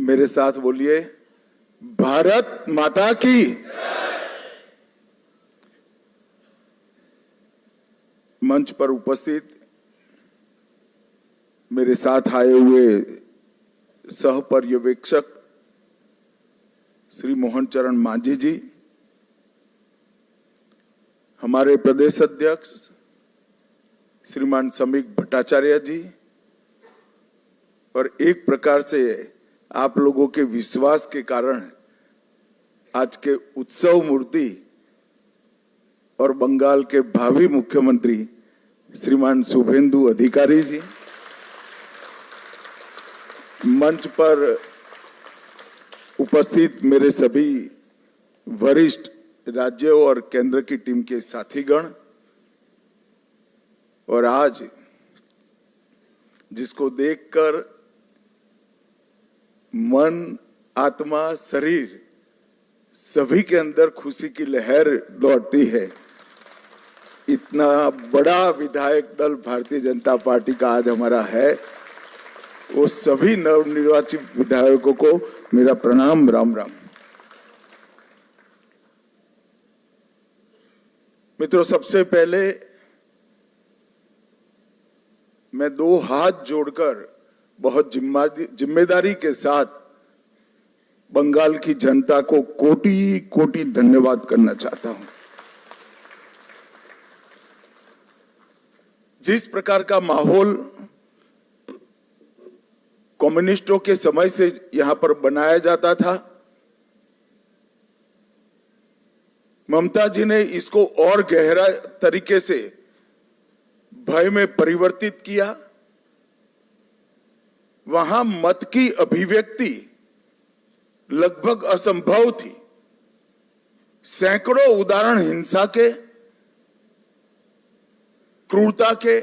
मेरे साथ बोलिए, भारत माता की। मंच पर उपस्थित मेरे साथ आए हुए सह पर्यवेक्षक श्री मोहन चरण मांझी जी, हमारे प्रदेश अध्यक्ष श्रीमान समीक भट्टाचार्य जी, और एक प्रकार से आप लोगों के विश्वास के कारण आज के उत्सव मूर्ति और बंगाल के भावी मुख्यमंत्री श्रीमान शुभेंदु अधिकारी जी, मंच पर उपस्थित मेरे सभी वरिष्ठ राज्यों और केंद्र की टीम के साथीगण, और आज जिसको देखकर मन, आत्मा, शरीर सभी के अंदर खुशी की लहर दौड़ती है, इतना बड़ा विधायक दल भारतीय जनता पार्टी का आज हमारा है, वो सभी नवनिर्वाचित विधायकों को मेरा प्रणाम, राम राम। मित्रों, सबसे पहले मैं दो हाथ जोड़कर बहुत जिम्मेदारी के साथ बंगाल की जनता को कोटि कोटि धन्यवाद करना चाहता हूं। जिस प्रकार का माहौल कम्युनिस्टों के समय से यहां पर बनाया जाता था, ममता जी ने इसको और गहरा तरीके से भय में परिवर्तित किया। वहां मत की अभिव्यक्ति लगभग असंभव थी। सैकड़ों उदाहरण हिंसा के, क्रूरता के,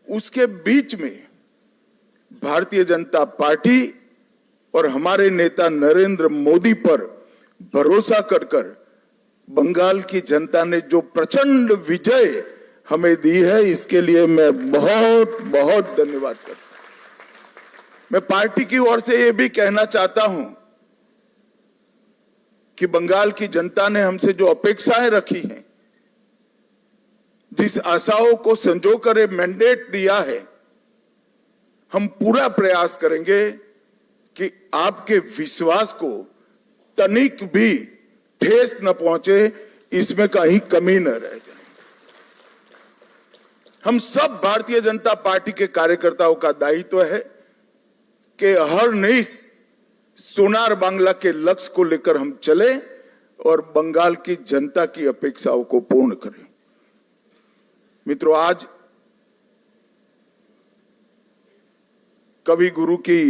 उसके बीच में भारतीय जनता पार्टी और हमारे नेता नरेंद्र मोदी पर भरोसा कर बंगाल की जनता ने जो प्रचंड विजय हमें दी है, इसके लिए मैं बहुत बहुत धन्यवाद करता हूं। मैं पार्टी की ओर से यह भी कहना चाहता हूं कि बंगाल की जनता ने हमसे जो अपेक्षाएं रखी हैं, जिस आशाओं को संजोकर मैंडेट दिया है, हम पूरा प्रयास करेंगे कि आपके विश्वास को तनिक भी ठेस न पहुंचे, इसमें कहीं कमी न रह जाए। हम सब भारतीय जनता पार्टी के कार्यकर्ताओं का दायित्व है कि हर नई सोनार बांग्ला के लक्ष्य को लेकर हम चले और बंगाल की जनता की अपेक्षाओं को पूर्ण करें। मित्रों, आज कवि गुरु की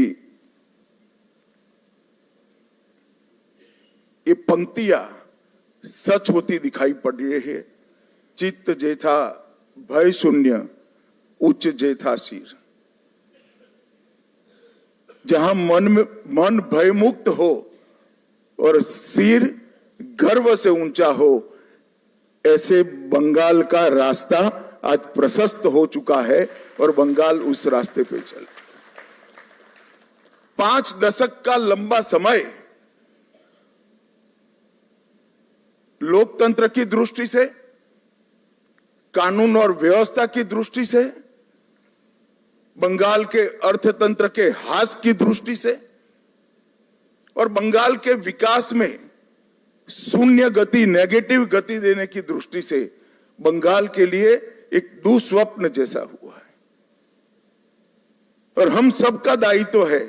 ये पंक्तियां सच होती दिखाई पड़ रही है। चित्त जेथा भय शून्य, उच्च जेथा सिर। जहां मन भयमुक्त हो और सिर गर्व से ऊंचा हो, ऐसे बंगाल का रास्ता आज प्रशस्त हो चुका है और बंगाल उस रास्ते पे चल। 5 दशक का लंबा समय लोकतंत्र की दृष्टि से, कानून और व्यवस्था की दृष्टि से, बंगाल के अर्थतंत्र के ह्रास की दृष्टि से और बंगाल के विकास में शून्य गति, नेगेटिव गति देने की दृष्टि से बंगाल के लिए एक दुस्वप्न जैसा हुआ है। और हम सबका दायित्व है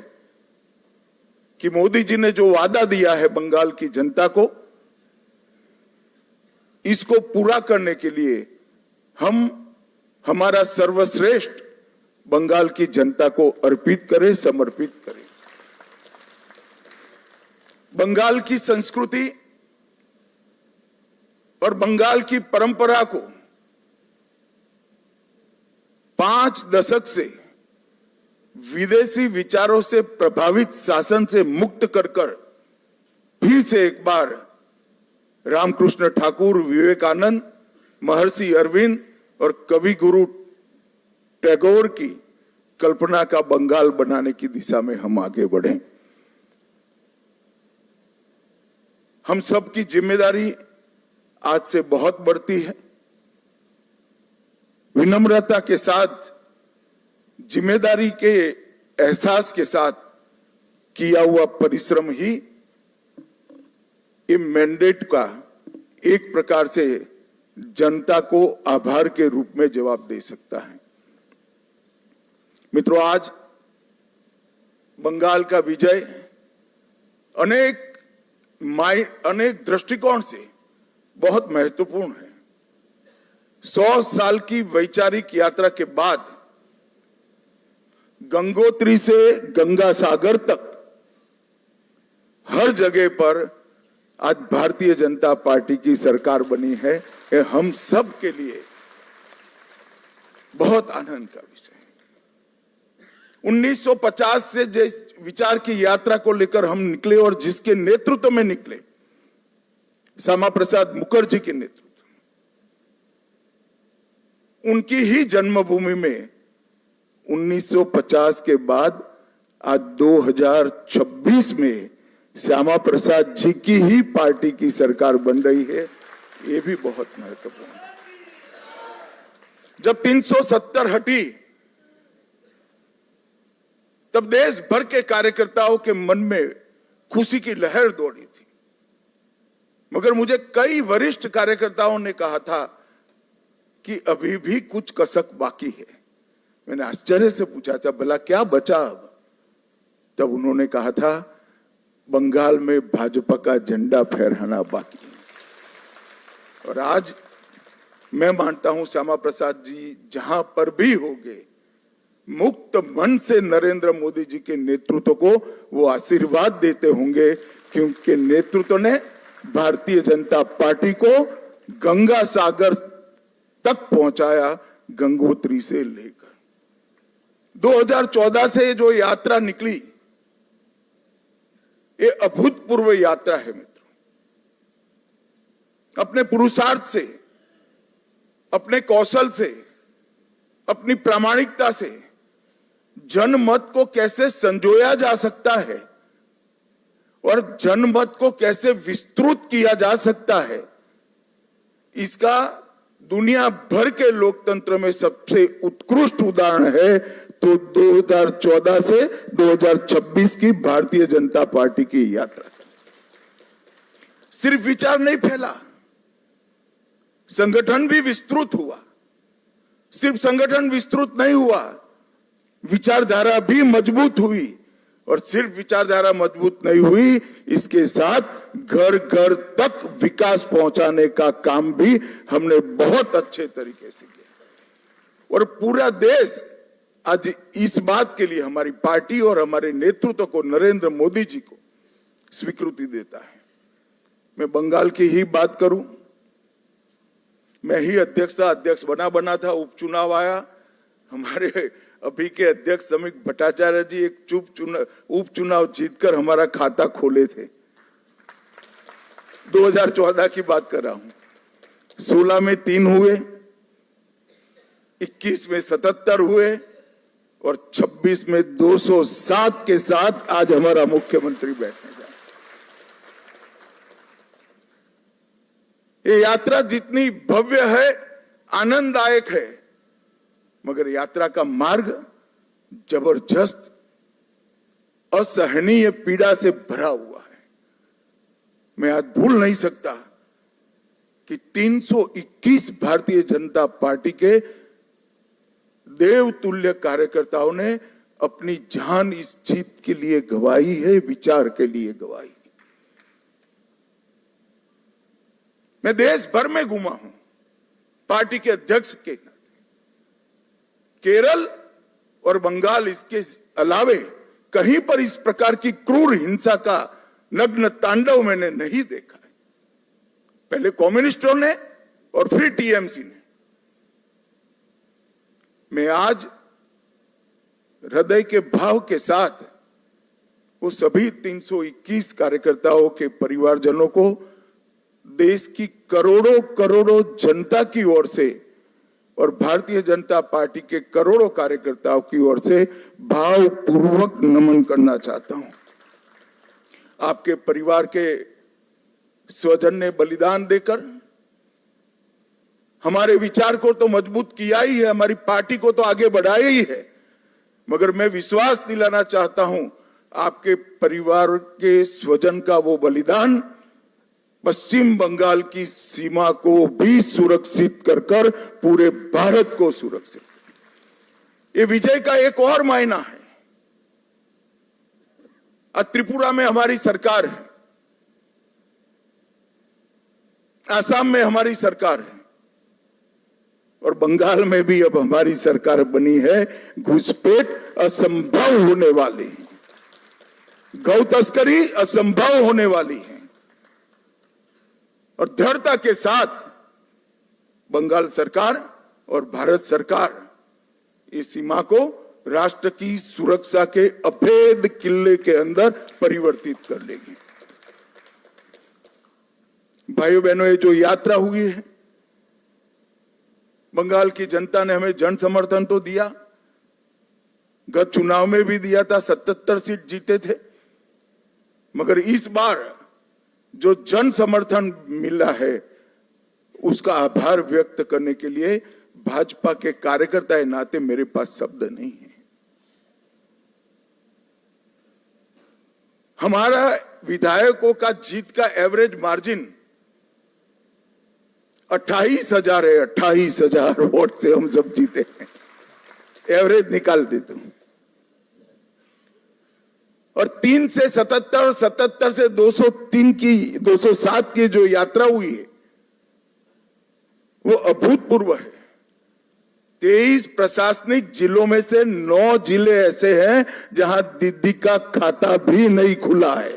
कि मोदी जी ने जो वादा दिया है बंगाल की जनता को, इसको पूरा करने के लिए हम हमारा सर्वश्रेष्ठ बंगाल की जनता को अर्पित करें, समर्पित करें। बंगाल की संस्कृति और बंगाल की परंपरा को 5 दशक से विदेशी विचारों से प्रभावित शासन से मुक्त कर फिर से एक बार रामकृष्ण ठाकुर, विवेकानंद, महर्षि अरविंद और कवि गुरु टैगोर की कल्पना का बंगाल बनाने की दिशा में हम आगे बढ़ें। हम सब की जिम्मेदारी आज से बहुत बढ़ती है। विनम्रता के साथ, जिम्मेदारी के एहसास के साथ किया हुआ परिश्रम ही ये मैंडेट का एक प्रकार से जनता को आभार के रूप में जवाब दे सकता है। मित्रों, आज बंगाल का विजय अनेक दृष्टिकोण से बहुत महत्वपूर्ण है। 100 साल की वैचारिक यात्रा के बाद गंगोत्री से गंगा सागर तक हर जगह पर आज भारतीय जनता पार्टी की सरकार बनी है। ये हम सब के लिए बहुत आनंद का विषय है। 1950 से जिस विचार की यात्रा को लेकर हम निकले और जिसके नेतृत्व में निकले, श्यामा प्रसाद मुखर्जी के नेतृत्व, उनकी ही जन्मभूमि में 1950 के बाद आज 2026 में श्यामा प्रसाद जी की ही पार्टी की सरकार बन रही है। ये भी बहुत महत्वपूर्ण है। जब 370 हटी तब देश भर के कार्यकर्ताओं के मन में खुशी की लहर दौड़ी थी, मगर मुझे कई वरिष्ठ कार्यकर्ताओं ने कहा था कि अभी भी कुछ कसक बाकी है। मैंने आश्चर्य से पूछा था, भला क्या बचा अब? तब उन्होंने कहा था, बंगाल में भाजपा का झंडा फहराना बाकी है। और आज मैं मानता हूं श्यामा प्रसाद जी जहां पर भी होंगे, मुक्त मन से नरेंद्र मोदी जी के नेतृत्व को वो आशीर्वाद देते होंगे, क्योंकि नेतृत्व ने भारतीय जनता पार्टी को गंगा सागर तक पहुंचाया, गंगोत्री से लेकर 2014 से जो यात्रा निकली, ये अभूतपूर्व यात्रा है मित्रों। अपने पुरुषार्थ से, अपने कौशल से, अपनी प्रामाणिकता से जनमत को कैसे संजोया जा सकता है और जनमत को कैसे विस्तृत किया जा सकता है, इसका दुनिया भर के लोकतंत्र में सबसे उत्कृष्ट उदाहरण है तो 2014 से 2026 की भारतीय जनता पार्टी की यात्रा। सिर्फ विचार नहीं फैला, संगठन भी विस्तृत हुआ। सिर्फ संगठन विस्तृत नहीं हुआ, विचारधारा भी मजबूत हुई। और सिर्फ विचारधारा मजबूत नहीं हुई, इसके साथ घर घर तक विकास पहुंचाने का काम भी हमने बहुत अच्छे तरीके से किया। और पूरा देश आज इस बात के लिए हमारी पार्टी और हमारे नेतृत्व को, नरेंद्र मोदी जी को स्वीकृति देता है। मैं बंगाल की ही बात करूं, मैं ही अध्यक्ष बना था, उपचुनाव आया, हमारे अभी के अध्यक्ष समीक भट्टाचार्य जी एक उपचुनाव जीतकर हमारा खाता खोले थे। 2014 की बात कर रहा हूं। 16 में 3 हुए, 21 में 77 हुए और 26 में 207 के साथ आज हमारा मुख्यमंत्री बैठने जा रहे। ये यात्रा जितनी भव्य है, आनंददायक है, मगर यात्रा का मार्ग जबरदस्त असहनीय पीड़ा से भरा हुआ है। मैं आज भूल नहीं सकता कि 321 भारतीय जनता पार्टी के देवतुल्य कार्यकर्ताओं ने अपनी जान इस जीत के लिए गवाई है, विचार के लिए गवाई। मैं देश भर में घूमा हूं पार्टी के अध्यक्ष के नाते। केरल और बंगाल, इसके अलावे कहीं पर इस प्रकार की क्रूर हिंसा का नग्न तांडव मैंने नहीं देखा है। पहले कम्युनिस्टों ने और फिर टीएमसी ने। मैं आज हृदय के भाव के साथ वो सभी 321 कार्यकर्ताओं के परिवारजनों को देश की करोड़ों करोड़ों जनता की ओर से और भारतीय जनता पार्टी के करोड़ों कार्यकर्ताओं की ओर से भावपूर्वक नमन करना चाहता हूं। आपके परिवार के स्वजन ने बलिदान देकर हमारे विचार को तो मजबूत किया ही है, हमारी पार्टी को तो आगे बढ़ाया ही है। मगर मैं विश्वास दिलाना चाहता हूं, आपके परिवार के स्वजन का वो बलिदान पश्चिम बंगाल की सीमा को भी सुरक्षित कर पूरे भारत को सुरक्षित, ये विजय का एक और मायना है। आज त्रिपुरा में हमारी सरकार है, आसाम में हमारी सरकार है और बंगाल में भी अब हमारी सरकार बनी है। घुसपैठ असंभव होने वाली है, गौ तस्करी असंभव होने वाली है और दृढ़ता के साथ बंगाल सरकार और भारत सरकार इस सीमा को राष्ट्र की सुरक्षा के अभेद किले के अंदर परिवर्तित कर लेगी। भाइयों बहनों, ये जो यात्रा हुई है, बंगाल की जनता ने हमें जन समर्थन तो दिया, गत चुनाव में भी दिया था, 77 सीट जीते थे। मगर इस बार जो जन समर्थन मिला है उसका आभार व्यक्त करने के लिए भाजपा के कार्यकर्ता के नाते मेरे पास शब्द नहीं है। हमारा विधायकों का जीत का एवरेज मार्जिन 28,000 है। 28,000 वोट से हम सब जीते हैं, एवरेज निकाल देता हूं। और 3 से 77, 77 से 203 की 207 की जो यात्रा हुई है वो अभूतपूर्व है। 23 प्रशासनिक जिलों में से 9 जिले ऐसे हैं जहां दीदी का खाता भी नहीं खुला है,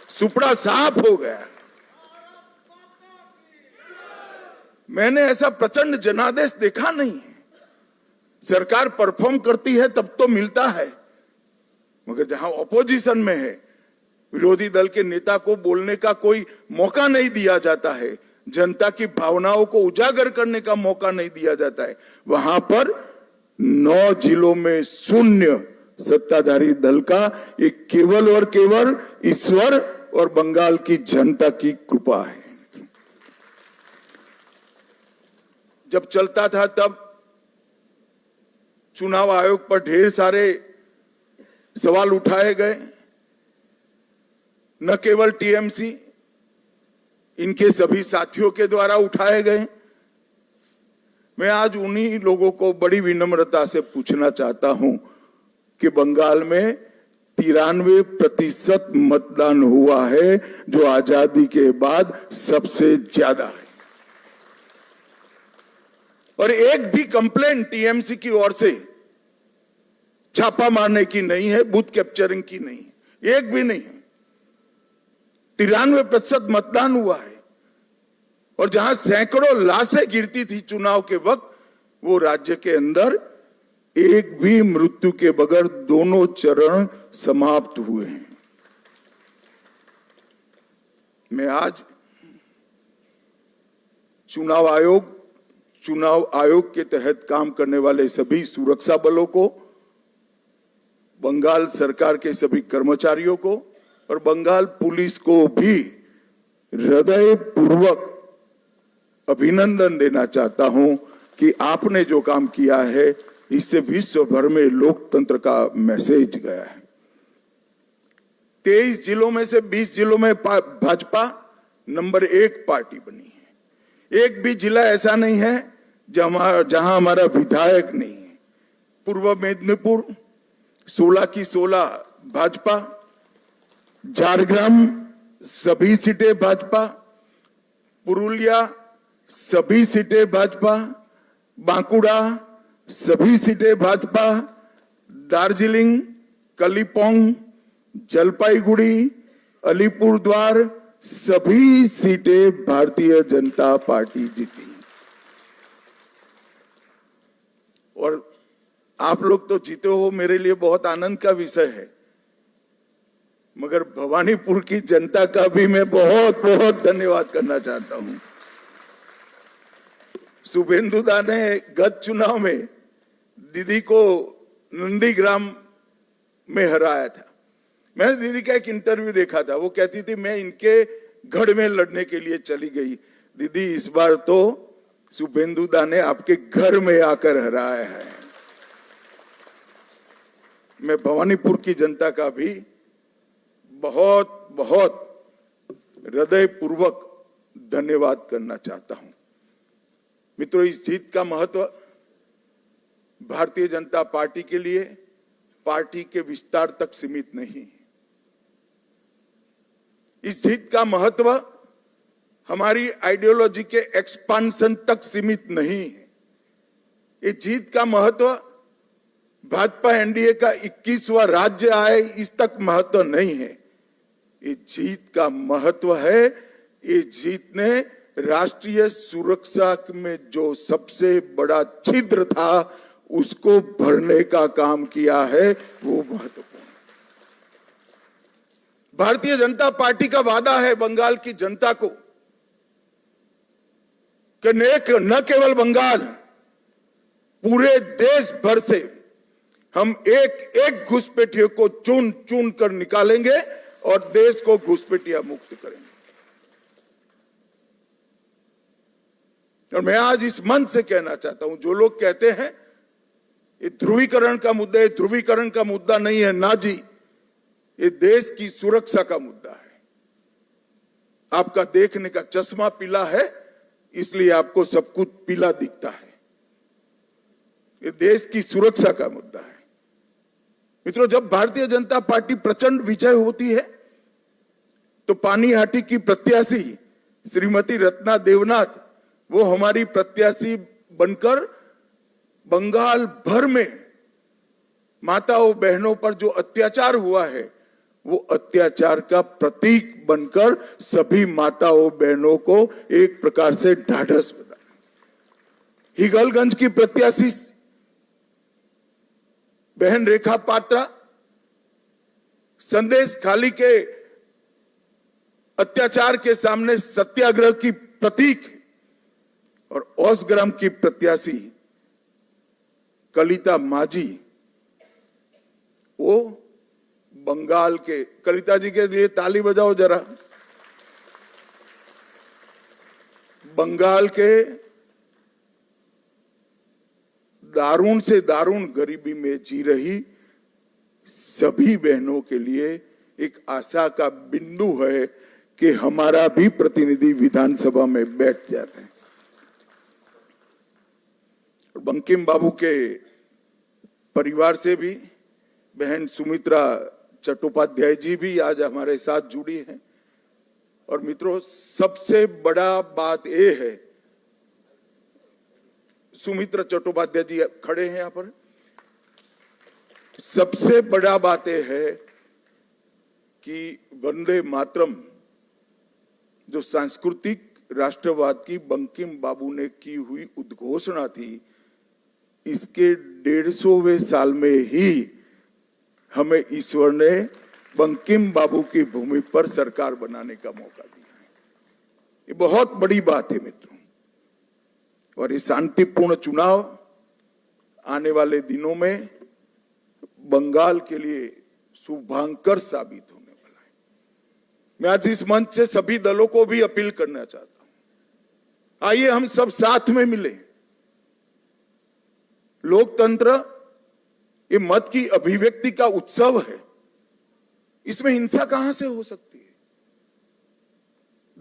सुपड़ा साफ हो गया। मैंने ऐसा प्रचंड जनादेश देखा नहीं है। सरकार परफॉर्म करती है तब तो मिलता है, मगर जहां ऑपोजिशन में है, विरोधी दल के नेता को बोलने का कोई मौका नहीं दिया जाता है, जनता की भावनाओं को उजागर करने का मौका नहीं दिया जाता है, वहां पर 9 जिलों में शून्य सत्ताधारी दल का, ये केवल और केवल ईश्वर और बंगाल की जनता की कृपा है। जब चलता था तब चुनाव आयोग पर ढेर सारे सवाल उठाए गए, न केवल टीएमसी, इनके सभी साथियों के द्वारा उठाए गए। मैं आज उन्हीं लोगों को बड़ी विनम्रता से पूछना चाहता हूं कि बंगाल में 93% मतदान हुआ है, जो आजादी के बाद सबसे ज्यादा है। और एक भी कंप्लेंट टीएमसी की ओर से छापा मारने की नहीं है, बूथ कैप्चरिंग की नहीं है, एक भी नहीं है। 93% मतदान हुआ है और जहां सैकड़ों लाशें गिरती थी चुनाव के वक्त, वो राज्य के अंदर एक भी मृत्यु के बगैर दोनों चरण समाप्त हुए हैं। मैं आज चुनाव आयोग के तहत काम करने वाले सभी सुरक्षा बलों को, बंगाल सरकार के सभी कर्मचारियों को और बंगाल पुलिस को भी हृदयपूर्वक अभिनंदन देना चाहता हूं कि आपने जो काम किया है, इससे विश्व भर में लोकतंत्र का मैसेज गया है। 23 जिलों में से 20 जिलों में भाजपा नंबर 1 पार्टी बनी है। एक भी जिला ऐसा नहीं है जहां हमारा विधायक नहीं है। पूर्व मेदिनीपुर 16 की 16 भाजपा, झारग्राम सभी सीटें भाजपा, पुरुलिया सभी सीटें भाजपा, बांकुड़ा सभी सीटें भाजपा, दार्जिलिंग, कलिम्पोंग, जलपाईगुड़ी, अलीपुरद्वार सभी सीटें भारतीय जनता पार्टी जीती। और आप लोग तो जीते हो, मेरे लिए बहुत आनंद का विषय है, मगर भवानीपुर की जनता का भी मैं बहुत बहुत धन्यवाद करना चाहता हूं। शुभेंदु दा ने गत चुनाव में दीदी को नंदीग्राम में हराया था। मैंने दीदी का एक इंटरव्यू देखा था, वो कहती थी मैं इनके गढ़ में लड़ने के लिए चली गई। दीदी इस बार तो शुभेंदु दा ने आपके घर में आकर हराया है। मैं भवानीपुर की जनता का भी बहुत बहुत हृदयपूर्वक धन्यवाद करना चाहता हूं। मित्रों, इस जीत का महत्व भारतीय जनता पार्टी के लिए पार्टी के विस्तार तक सीमित नहीं है। इस जीत का महत्व हमारी आइडियोलॉजी के एक्सपांशन तक सीमित नहीं है। ये जीत का महत्व भाजपा एनडीए का 21वां राज्य आए इस तक महत्व नहीं है। ये जीत का महत्व है, ये जीत ने राष्ट्रीय सुरक्षा में जो सबसे बड़ा छिद्र था उसको भरने का काम किया है, वो महत्वपूर्ण। भारतीय जनता पार्टी का वादा है बंगाल की जनता को कि न केवल बंगाल, पूरे देश भर से हम एक एक घुसपैठियों को चुन चुन कर निकालेंगे और देश को घुसपैठिया मुक्त करेंगे। और मैं आज इस मंच से कहना चाहता हूं, जो लोग कहते हैं ये ध्रुवीकरण का मुद्दा है, ध्रुवीकरण का मुद्दा नहीं है ना जी, ये देश की सुरक्षा का मुद्दा है। आपका देखने का चश्मा पीला है इसलिए आपको सब कुछ पीला दिखता है। ये देश की सुरक्षा का मुद्दा है। मित्रों, जब भारतीय जनता पार्टी प्रचंड विजय होती है तो पानीहाटी की प्रत्याशी श्रीमती रत्ना देवनाथ वो हमारी प्रत्याशी बनकर बंगाल भर में माताओं बहनों पर जो अत्याचार हुआ है वो अत्याचार का प्रतीक बनकर सभी माताओं बहनों को एक प्रकार से ढाढ़स बना। हिगलगंज की प्रत्याशी बहन रेखा पात्रा संदेश खाली के अत्याचार के सामने सत्याग्रह की प्रतीक, और ओसग्राम की प्रत्याशी कलिता माझी वो बंगाल के, कलिता जी के लिए ताली बजाओ जरा, बंगाल के दारुण से दारुण गरीबी में जी रही सभी बहनों के लिए एक आशा का बिंदु है कि हमारा भी प्रतिनिधि विधानसभा में बैठ जाते हैं। बंकिम बाबू के परिवार से भी बहन सुमित्रा चट्टोपाध्याय जी भी आज हमारे साथ जुड़ी हैं। और मित्रों, सबसे बड़ा बात यह है, सुमित्रा चट्टोपाध्याय जी खड़े हैं यहां पर, सबसे बड़ा बात यह है कि वंदे मातरम जो सांस्कृतिक राष्ट्रवाद की बंकिम बाबू ने की हुई उद्घोषणा थी, इसके 150वें साल में ही हमें ईश्वर ने बंकिम बाबू की भूमि पर सरकार बनाने का मौका दिया है। ये बहुत बड़ी बात है मित्रों। और ये शांतिपूर्ण चुनाव आने वाले दिनों में बंगाल के लिए शुभांकर साबित होने वाला है। मैं आज इस मंच से सभी दलों को भी अपील करना चाहता हूं, आइए हम सब साथ में मिले। लोकतंत्र ये मत की अभिव्यक्ति का उत्सव है, इसमें हिंसा कहां से हो सकती है?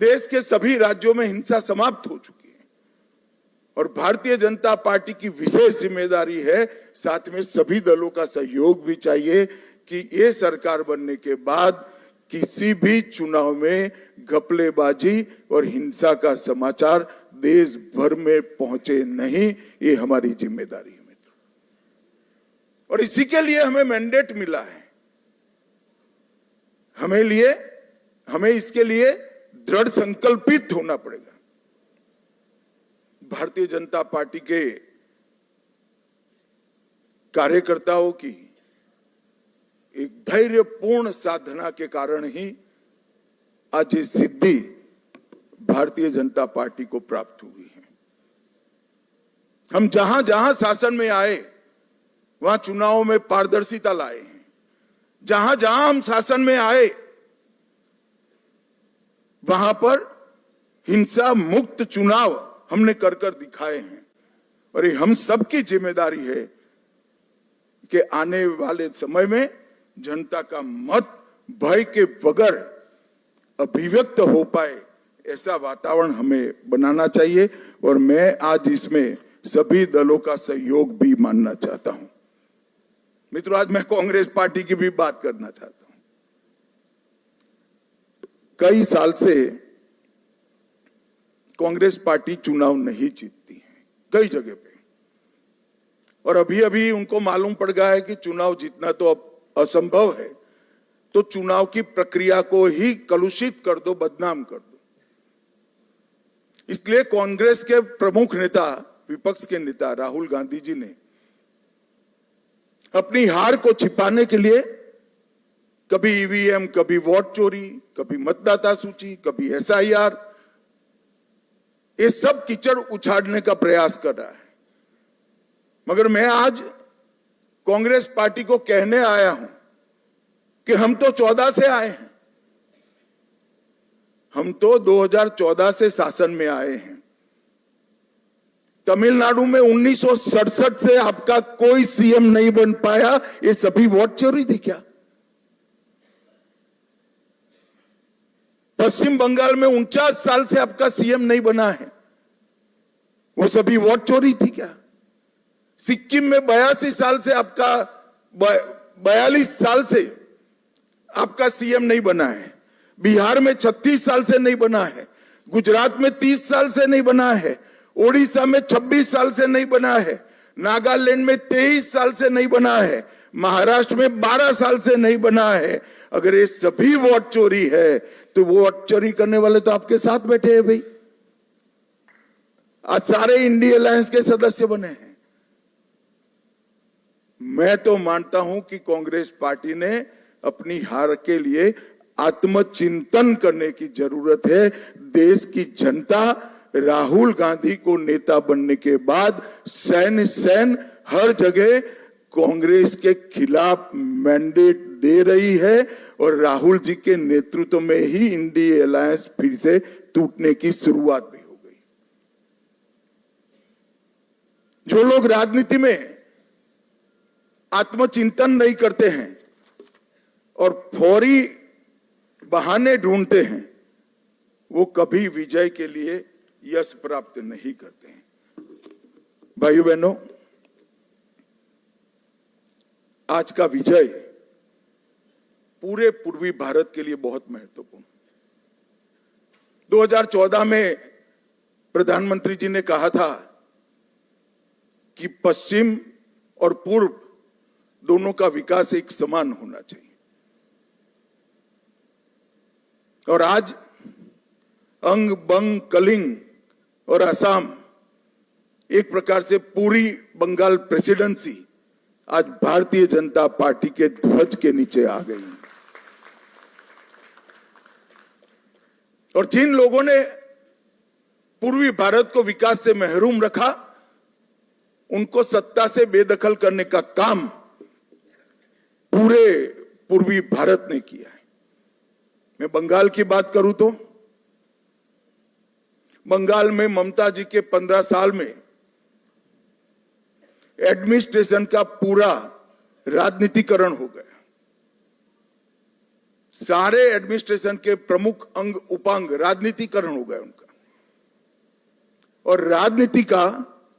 देश के सभी राज्यों में हिंसा समाप्त हो चुकी है और भारतीय जनता पार्टी की विशेष जिम्मेदारी है, साथ में सभी दलों का सहयोग भी चाहिए कि ये सरकार बनने के बाद किसी भी चुनाव में घपलेबाजी और हिंसा का समाचार देश भर में पहुंचे नहीं। ये हमारी जिम्मेदारी है। और इसी के लिए हमें मैंडेट मिला है। हमें इसके लिए दृढ़ संकल्पित होना पड़ेगा। भारतीय जनता पार्टी के कार्यकर्ताओं की एक धैर्यपूर्ण साधना के कारण ही आज ये सिद्धि भारतीय जनता पार्टी को प्राप्त हुई है। हम जहां जहां शासन में आए वहां चुनावों में पारदर्शिता लाए हैं, जहां जहां हम शासन में आए वहां पर हिंसा मुक्त चुनाव हमने कर कर दिखाए हैं और ये हम सबकी जिम्मेदारी है कि आने वाले समय में जनता का मत भय के बगैर अभिव्यक्त हो पाए ऐसा वातावरण हमें बनाना चाहिए और मैं आज इसमें सभी दलों का सहयोग भी मानना चाहता हूं। मित्रों, आज मैं कांग्रेस पार्टी की भी बात करना चाहता हूं। कई साल से कांग्रेस पार्टी चुनाव नहीं जीतती है कई जगह पे और अभी अभी उनको मालूम पड़ गया है कि चुनाव जीतना तो अब असंभव है, तो चुनाव की प्रक्रिया को ही कलुषित कर दो, बदनाम कर दो। इसलिए कांग्रेस के प्रमुख नेता, विपक्ष के नेता राहुल गांधी जी ने अपनी हार को छिपाने के लिए कभी ईवीएम, कभी वोट चोरी, कभी मतदाता सूची, कभी एसआईआर, ये सब कीचड़ उछाड़ने का प्रयास कर रहा है। मगर मैं आज कांग्रेस पार्टी को कहने आया हूं कि हम तो 14 से आए हैं, हम तो 2014 से शासन में आए हैं। तमिलनाडु में 1967 से आपका कोई सीएम नहीं बन पाया, ये सभी वोट चोरी थी क्या? पश्चिम बंगाल में 49 साल से आपका सीएम नहीं बना है, वो सभी वोट चोरी थी क्या? सिक्किम में 82 साल से आपका 42 साल से आपका सीएम नहीं बना है, बिहार में 36 साल से नहीं बना है, गुजरात में 30 साल से नहीं बना है, ओडिशा में 26 साल से नहीं बना है, नागालैंड में 23 साल से नहीं बना है, महाराष्ट्र में 12 साल से नहीं बना है। अगर ये सभी वोट चोरी है तो वोट चोरी करने वाले तो आपके साथ बैठे हैं भाई, आज सारे इंडी अलायंस के सदस्य बने हैं। मैं तो मानता हूं कि कांग्रेस पार्टी ने अपनी हार के लिए आत्मचिंतन करने की जरूरत है। देश की जनता राहुल गांधी को नेता बनने के बाद सैन हर जगह कांग्रेस के खिलाफ मैंडेट दे रही है और राहुल जी के नेतृत्व में ही इंडी अलायंस फिर से टूटने की शुरुआत भी हो गई। जो लोग राजनीति में आत्मचिंतन नहीं करते हैं और फौरी बहाने ढूंढते हैं, वो कभी विजय के लिए यश प्राप्त नहीं करते हैं। भाइयों बहनों, आज का विजय पूरे पूर्वी भारत के लिए बहुत महत्वपूर्ण। 2014 में प्रधानमंत्री जी ने कहा था कि पश्चिम और पूर्व दोनों का विकास एक समान होना चाहिए और आज अंग, बंग, कलिंग और असम एक प्रकार से पूरी बंगाल प्रेसिडेंसी आज भारतीय जनता पार्टी के ध्वज के नीचे आ गई। और जिन लोगों ने पूर्वी भारत को विकास से महरूम रखा, उनको सत्ता से बेदखल करने का काम पूरे पूर्वी भारत ने किया है। मैं बंगाल की बात करूं तो बंगाल में ममता जी के 15 साल में एडमिनिस्ट्रेशन का पूरा राजनीतिकरण हो गया। सारे एडमिनिस्ट्रेशन के प्रमुख अंग उपांग राजनीतिकरण हो गया उनका और राजनीति का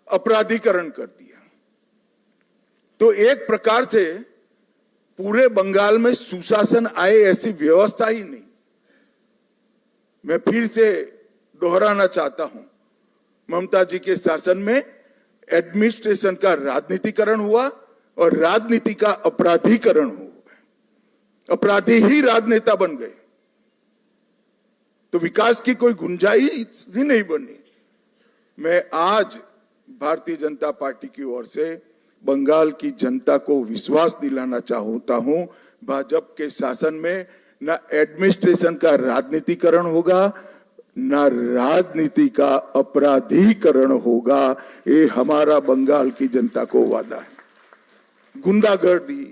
अपराधीकरण कर दिया। तो एक प्रकार से पूरे बंगाल में सुशासन आए ऐसी व्यवस्था ही नहीं। मैं फिर से दोहराना चाहता हूं, ममता जी के शासन में एडमिनिस्ट्रेशन का राजनीतिकरण हुआ और राजनीति का अपराधीकरण हो गया, अपराधी ही राजनेता बन गए। तो विकास की कोई गुंजाइश ही नहीं बनी। मैं आज भारतीय जनता पार्टी की ओर से बंगाल की जनता को विश्वास दिलाना चाहता हूं, भाजपा के शासन में न एडमिनिस्ट्रेशन का राजनीतिकरण होगा, न राजनीति का अपराधीकरण होगा। ये हमारा बंगाल की जनता को वादा है। गुंडागर्दी,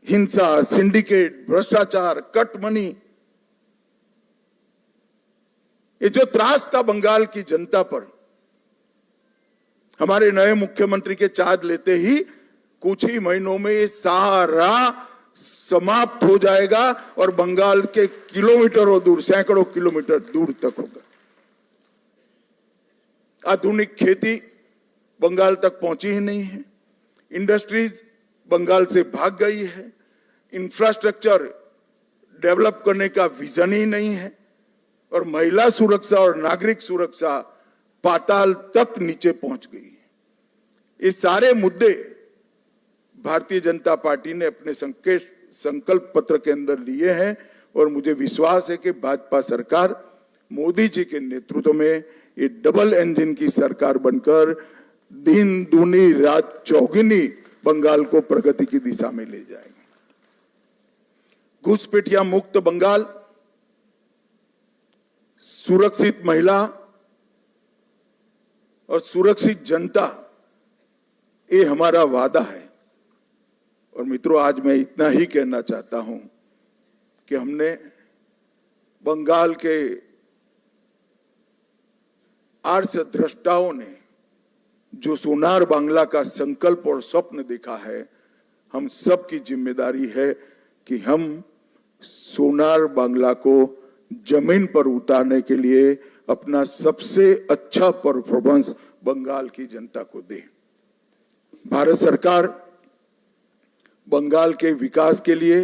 हिंसा, सिंडिकेट, भ्रष्टाचार, कट मनी, ये जो त्रास था बंगाल की जनता पर, हमारे नए मुख्यमंत्री के चार्ज लेते ही कुछ ही महीनों में ये सारा समाप्त हो जाएगा और बंगाल के किलोमीटरों दूर, सैकड़ों किलोमीटर दूर तक होगा। आधुनिक खेती बंगाल तक पहुंची ही नहीं है, इंडस्ट्रीज बंगाल से भाग गई है, इंफ्रास्ट्रक्चर डेवलप करने का विजन ही नहीं है, और महिला सुरक्षा और नागरिक सुरक्षा पाताल तक नीचे पहुंच गई है। ये सारे मुद्दे भारतीय जनता पार्टी ने अपने संकल्प पत्र के अंदर लिए हैं और मुझे विश्वास है कि भाजपा सरकार मोदी जी के नेतृत्व में ये डबल इंजन की सरकार बनकर दिन दूनी रात चौगुनी बंगाल को प्रगति की दिशा में ले जाएगी। घुसपैठिया मुक्त बंगाल, सुरक्षित महिला और सुरक्षित जनता, ये हमारा वादा है। और मित्रों, आज मैं इतना ही कहना चाहता हूं कि हमने बंगाल के आर्ष द्रष्टाओं ने जो सोनार बांग्ला का संकल्प और स्वप्न देखा है, हम सबकी जिम्मेदारी है कि हम सोनार बांग्ला को जमीन पर उतारने के लिए अपना सबसे अच्छा परफॉर्मेंस बंगाल की जनता को दे। भारत सरकार बंगाल के विकास के लिए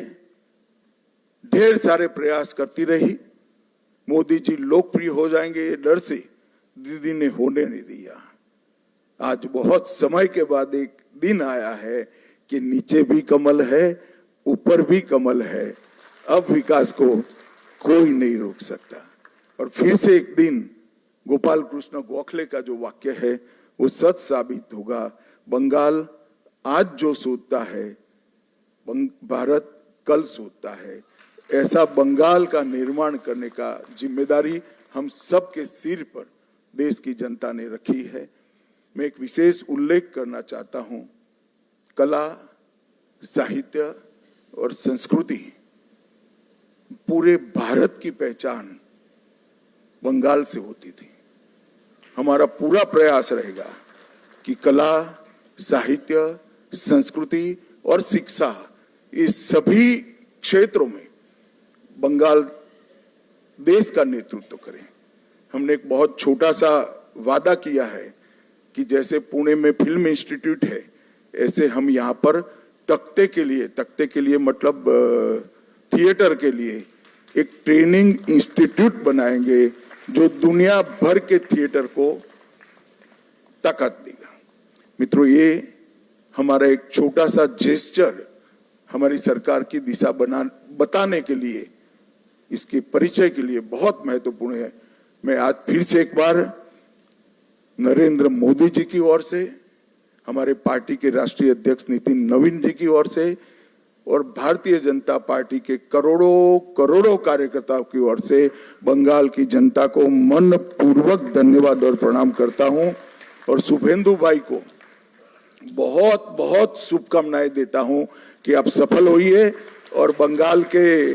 ढेर सारे प्रयास करती रही। मोदी जी लोकप्रिय हो जाएंगे ये डर से दीदी ने होने नहीं दिया। आज बहुत समय के बाद एक दिन आया है कि नीचे भी कमल है, ऊपर भी कमल है। अब विकास को कोई नहीं रोक सकता। और फिर से एक दिन गोपाल कृष्ण गोखले का जो वाक्य है वो सच साबित होगा। बंगाल आज जो सोचता है, भारत कल सोचता है। ऐसा बंगाल का निर्माण करने का जिम्मेदारी हम सबके सिर पर देश की जनता ने रखी है। मैं एक विशेष उल्लेख करना चाहता हूं। कला, साहित्य और संस्कृति, पूरे भारत की पहचान बंगाल से होती थी। हमारा पूरा प्रयास रहेगा कि कला, साहित्य, संस्कृति और शिक्षा, इस सभी क्षेत्रों में बंगाल देश का नेतृत्व करे। हमने एक बहुत छोटा सा वादा किया है कि जैसे पुणे में फिल्म इंस्टीट्यूट है, ऐसे हम यहाँ पर तख्ते के लिए मतलब थिएटर के लिए एक ट्रेनिंग इंस्टीट्यूट बनाएंगे जो दुनिया भर के थिएटर को ताकत देगा। मित्रों, ये हमारा एक छोटा सा जेस्चर हमारी सरकार की दिशा बताने के लिए, इसके परिचय के लिए बहुत महत्वपूर्ण है। मैं आज फिर से एक बार नरेंद्र मोदी जी की ओर से, हमारे पार्टी के राष्ट्रीय अध्यक्ष नितिन नवीन जी की ओर से और भारतीय जनता पार्टी के करोड़ों कार्यकर्ताओं की ओर से बंगाल की जनता को मनपूर्वक धन्यवाद और प्रणाम करता हूं। और शुभेंदु भाई को बहुत बहुत शुभकामनाएं देता हूं कि आप सफल होइए और बंगाल के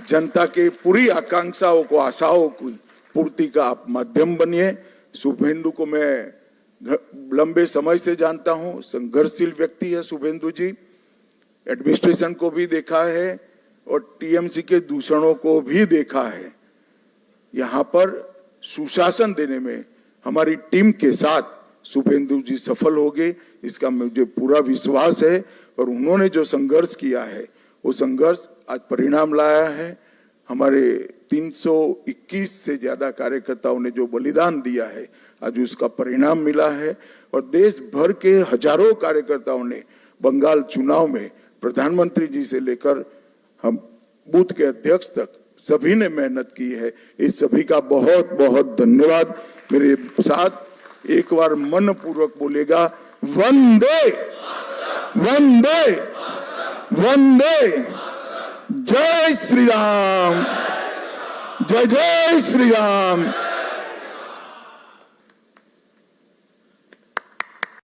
जनता के पूरी आकांक्षाओं को, आशाओं की पूर्ति का आप माध्यम बनिए। शुभेंदु को मैं लंबे समय से जानता हूं, संघर्षशील व्यक्ति है शुभेंदु जी। एडमिनिस्ट्रेशन को भी देखा है और टीएमसी के दूषणों को भी देखा है। यहाँ पर सुशासन देने में हमारी टीम के साथ शुभेंदु जी सफल हो गए, इसका मुझे पूरा विश्वास है। और उन्होंने जो संघर्ष किया है वो संघर्ष आज परिणाम लाया है। हमारे 321 से ज्यादा कार्यकर्ताओं ने जो बलिदान दिया है, आज उसका परिणाम मिला है। और देश भर के हजारों कार्यकर्ताओं ने बंगाल चुनाव में प्रधानमंत्री जी से लेकर हम बूथ के अध्यक्ष तक सभी ने मेहनत की है। इस सभी का बहुत बहुत धन्यवाद। मेरे साथ एक बार मन पूर्वक बोलेगा, वंदे वंदे वंदे, जय श्री राम, जय जय श्री राम।